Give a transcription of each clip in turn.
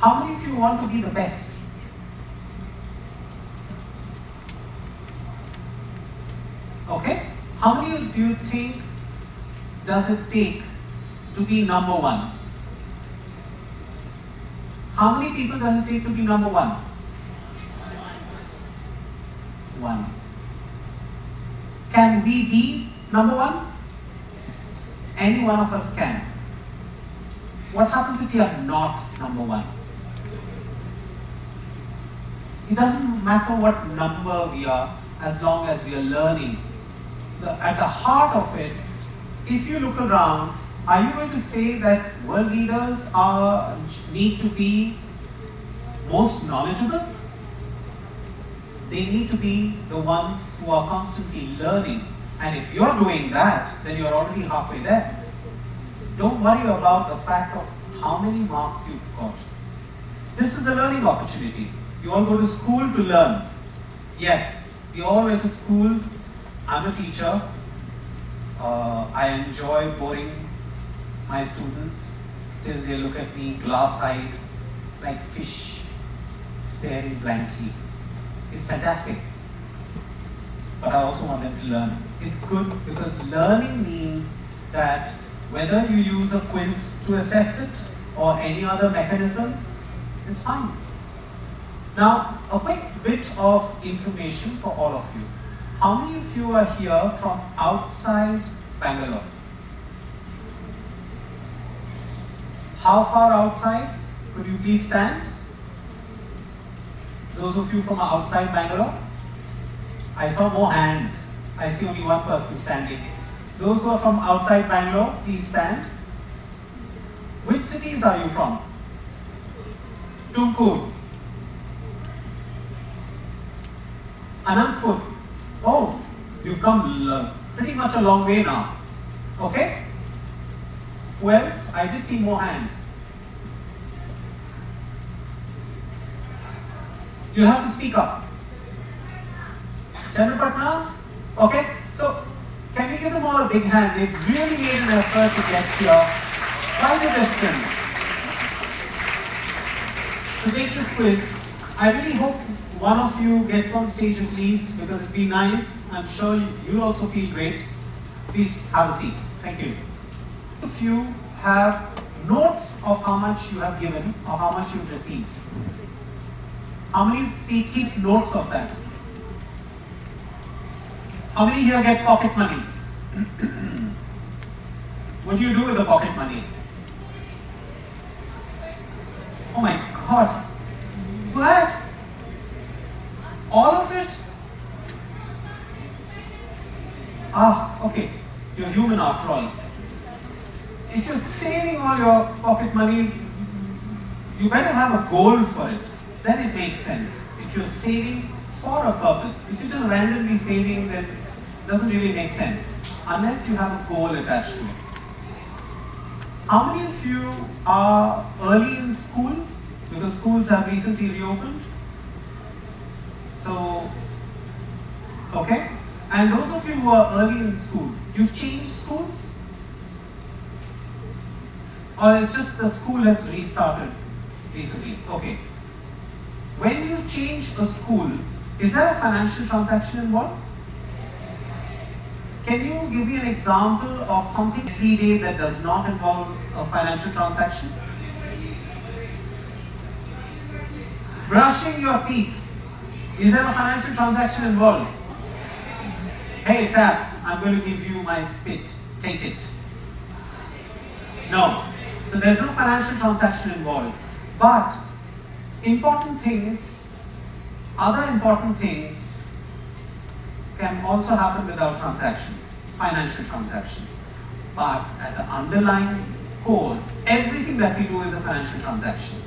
How many of you want to be the best? Okay? How many do you think does it take to be number one? How many people does it take to be number one? One. Can we be number one? Any one of us can. What happens if we are not number one? It doesn't matter what number we are, as long as we are learning. At the heart of it, if you look around, are you going to say that world leaders need to be most knowledgeable? They need to be the ones who are constantly learning. And if you're doing that, then you're already halfway there. Don't worry about the fact of how many marks you've got. This is a learning opportunity. You all go to school to learn. Yes, we all went to school. I'm a teacher. I enjoy boring my students till they look at me glass-eyed like fish staring blankly. It's fantastic. But I also want them to learn. It's good because learning means that whether you use a quiz to assess it or any other mechanism, it's fine. Now, a quick bit of information for all of you. How many of you are here from outside Bangalore? How far outside? Could you please stand? Those of you from outside Bangalore? I saw more hands. I see only one person standing. Those who are from outside Bangalore, please stand. Which cities are you from? Tumkur. Anantapur. Oh, you've come pretty much a long way now. Okay? Who else? I did see more hands. You have to speak up. Chandrapatna? Okay? So, can we give them all a big hand? They've really made an effort to get here. Quite a distance. To take this quiz, I really hope one of you gets on stage at least, because it'd be nice. I'm sure you'll also feel great. Please have a seat. Thank you. If you have notes of how much you have given or how much you've received, how many keep notes of that? How many here get pocket money? What do you do with the pocket money? Oh my God. What? All of it? Ah, okay. You're human after all. If you're saving all your pocket money, you better have a goal for it. Then it makes sense. If you're saving for a purpose, if you're just randomly saving, then it doesn't really make sense. Unless you have a goal attached to it. How many of you are early in school? Because schools have recently reopened. So, okay. And those of you who are early in school, you've changed schools? Or it's just the school has restarted recently? Okay. When you change a school, is there a financial transaction involved? Can you give me an example of something every day that does not involve a financial transaction? Brushing your teeth. Is there a financial transaction involved? Hey, Tap, I'm going to give you my spit. Take it. No. So there's no financial transaction involved. But important things, other important things can also happen without transactions, financial transactions. But at the underlying core, everything that we do is a financial transaction.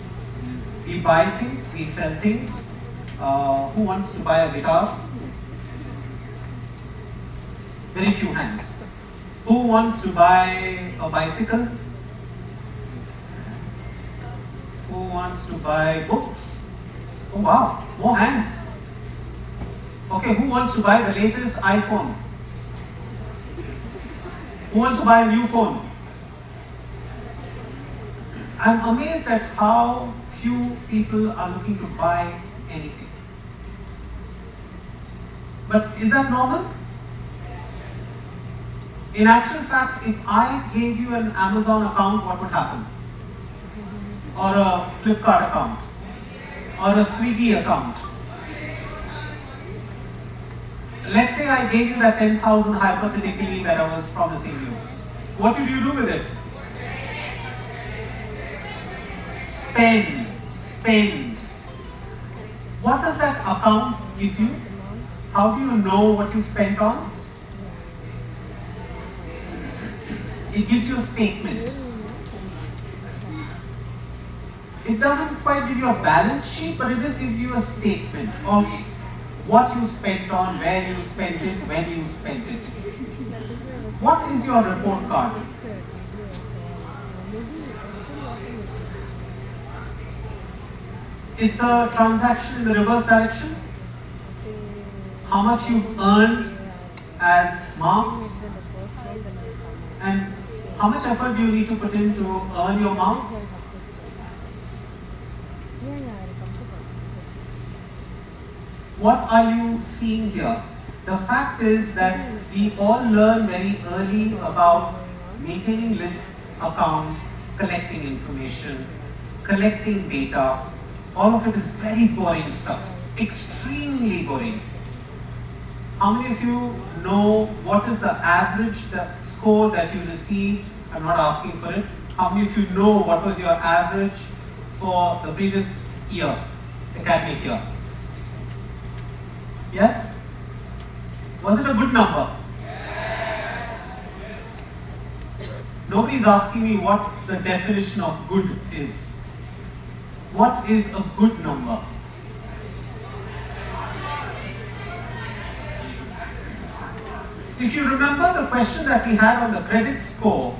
We buy things, we sell things. Who wants to buy a guitar? Very few hands. Who wants to buy a bicycle? Who wants to buy books? Oh wow, more hands. Okay, who wants to buy the latest iPhone? Who wants to buy a new phone? I'm amazed at how few people are looking to buy anything. But is that normal? In actual fact, if I gave you an Amazon account, what would happen? Or a Flipkart account? Or a Swiggy account? Let's say I gave you that 10,000 hypothetically that I was promising you. What would you do with it? Spend. What does that account give you? How do you know what you spent on? It gives you a statement. It doesn't quite give you a balance sheet, but it does give you a statement of what you spent on, where you spent it, when you spent it. What is your report card? It's a transaction in the reverse direction. How much you've earned as marks, and how much effort do you need to put in to earn your marks? What are you seeing here? The fact is that we all learn very early about maintaining lists, accounts, collecting information, collecting data. All of it is very boring stuff, extremely boring. How many of you know what is the average score that you received? I'm not asking for it. How many of you know what was your average for the previous year, academic year? Yes? Was it a good number? Nobody's asking me what the definition of good is. What is a good number? If you remember the question that we had on the credit score,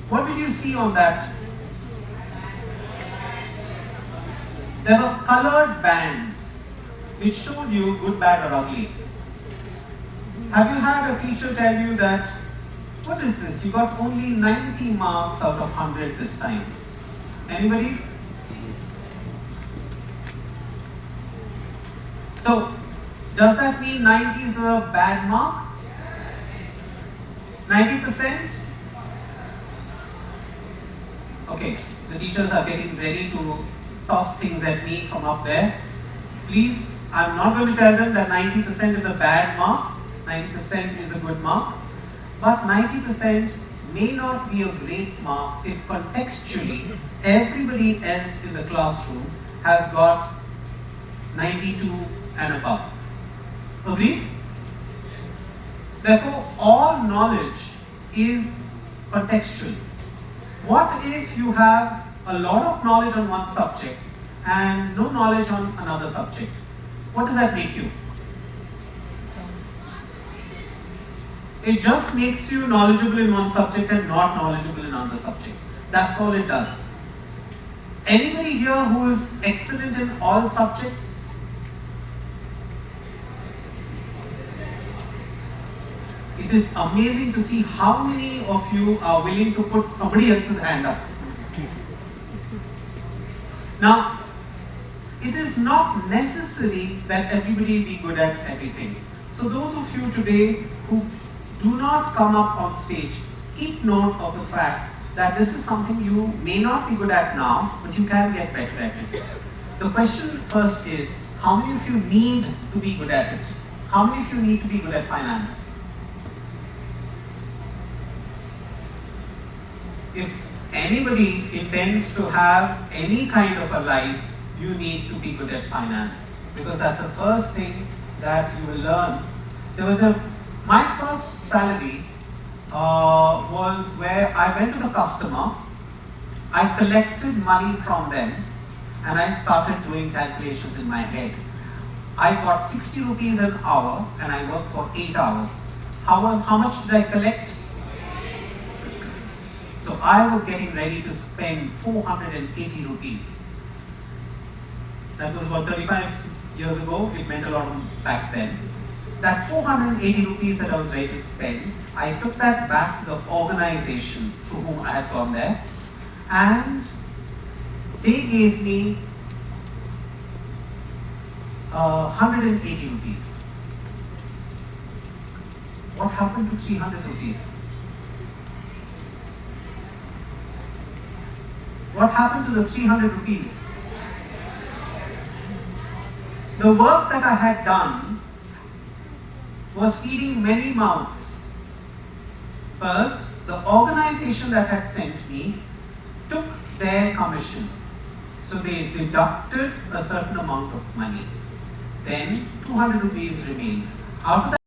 what did you see on that? There were colored bands which showed you good, bad or ugly. Have you had a teacher tell you that, what is this? You got only 90 marks out of 100 this time. Anybody? So, does that mean 90 is a bad mark? 90%? Okay, the teachers are getting ready to toss things at me from up there. Please, I'm not going to tell them that 90% is a bad mark, 90% is a good mark, but 90% may not be a great mark if contextually everybody else in the classroom has got 92 and above. Agreed? Therefore, all knowledge is contextual. What if you have a lot of knowledge on one subject and no knowledge on another subject? What does that make you? It just makes you knowledgeable in one subject and not knowledgeable in another subject. That's all it does. Anybody here who is excellent in all subjects? It is amazing to see how many of you are willing to put somebody else's hand up. Now, it is not necessary that everybody be good at everything. So those of you today who do not come up on stage, keep note of the fact that this is something you may not be good at now, but you can get better at it. The question first is, how many of you need to be good at it? How many of you need to be good at finance? If anybody intends to have any kind of a life, you need to be good at finance, because that's the first thing that you will learn. My first salary was where I went to the customer, I collected money from them, and I started doing calculations in my head. I got 60 rupees an hour and I worked for 8 hours. How much did I collect? So I was getting ready to spend 480 rupees. That was about 35 years ago. It meant a lot back then. That 480 rupees that I was ready to spend, I took that back to the organization through whom I had gone there, and they gave me 180 rupees. What happened to 300 rupees? What happened to the 300 rupees? The work that I had done was feeding many mouths. First, the organization that had sent me took their commission. So they deducted a certain amount of money. Then 200 rupees remained. Out of that